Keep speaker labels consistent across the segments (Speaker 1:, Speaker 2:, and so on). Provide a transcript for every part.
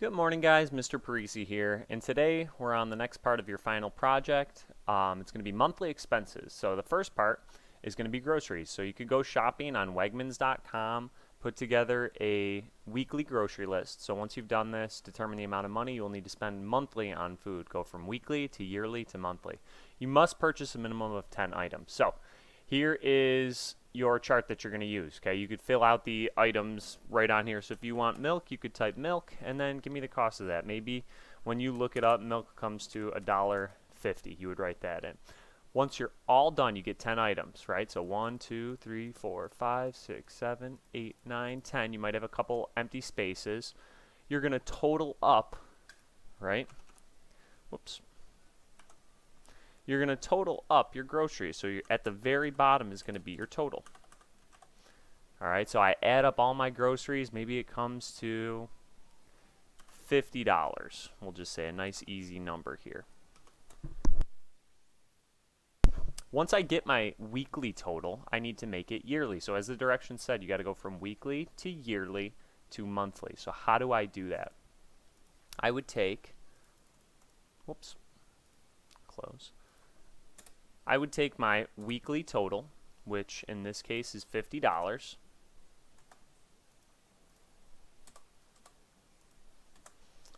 Speaker 1: Good morning, guys. Mr. Parisi here, and today we're on the next part of your final project. It's going to be monthly expenses. So the first part is going to be groceries. So you could go shopping on Wegmans.com, put together a weekly grocery list. So once you've done this, determine the amount of money you'll need to spend monthly on food. Go from weekly to yearly to monthly. You must purchase a minimum of 10 items. So here is your chart that you're going to use. Okay, you could fill out the items right on here. So if you want milk, you could type milk and then give me the cost of that. Maybe when you look it up, milk comes to $1.50. You would write that in. Once you're all done, you get 10 items, right? So 1, 2, 3, 4, 5, 6, 7, 8, 9, 10. You might have a couple empty spaces. You're going to total up, right? Whoops. You're going to total up your groceries. So you're at the very bottom is going to be your total. All right, so I add up all my groceries. Maybe it comes to $50. We'll just say a nice easy number here. Once I get my weekly total, I need to make it yearly. So as the directions said, you got to go from weekly to yearly to monthly. So how do I do that? I would take, whoops, close. I would take my weekly total, which in this case is $50.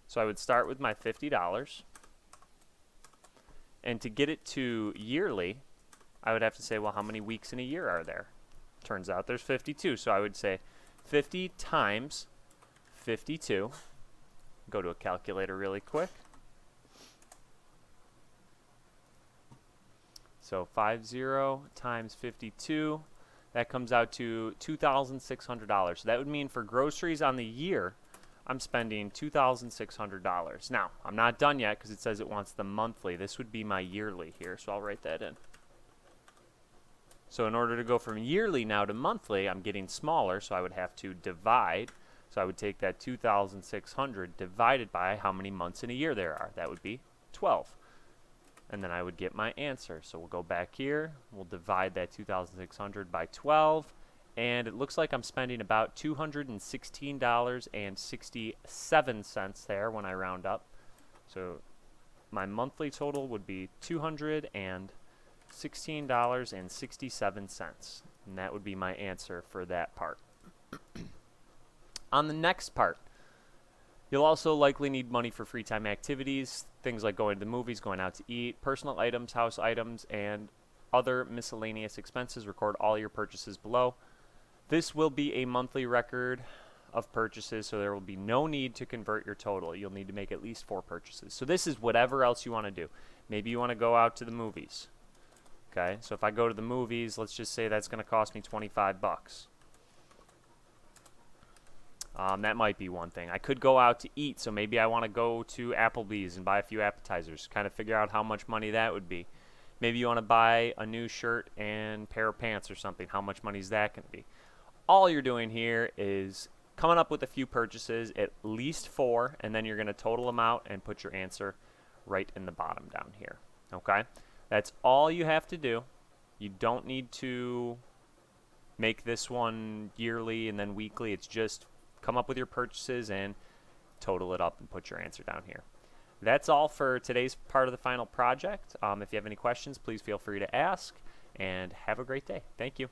Speaker 1: So I would start with my $50. And to get it to yearly, I would have to say, well, how many weeks in a year are there? Turns out there's 52. So I would say 50 times 52. Go to a calculator really quick. So 50 times 52, that comes out to $2,600. So that would mean for groceries on the year, I'm spending $2,600. Now, I'm not done yet because it says it wants the monthly. This would be my yearly here, so I'll write that in. So in order to go from yearly now to monthly, I'm getting smaller, so I would have to divide. So I would take that 2,600 divided by how many months in a year there are. That would be 12. And then I would get my answer. So we'll go back here. We'll divide that 2,600 by 12. And it looks like I'm spending about $216.67 there when I round up. So my monthly total would be $216.67. And that would be my answer for that part. On the next part, you'll also likely need money for free time activities, things like going to the movies, going out to eat, personal items, house items, and other miscellaneous expenses. Record all your purchases below. This will be a monthly record of purchases, so there will be no need to convert your total. You'll need to make at least 4 purchases. So this is whatever else you want to do. Maybe you want to go out to the movies. Okay, so if I go to the movies, let's just say that's going to cost me 25 bucks. That might be one thing. I could go out to eat, so maybe I want to go to Applebee's and buy a few appetizers, kind of figure out how much money that would be. Maybe you want to buy a new shirt and pair of pants or something. How much money is that going to be? All you're doing here is coming up with a few purchases, at least 4, and then you're going to total them out and put your answer right in the bottom down here. Okay? That's all you have to do. You don't need to make this one yearly and then weekly. It's just come up with your purchases and total it up and put your answer down here. That's all for today's part of the final project. If you have any questions, please feel free to ask, and have a great day. Thank you.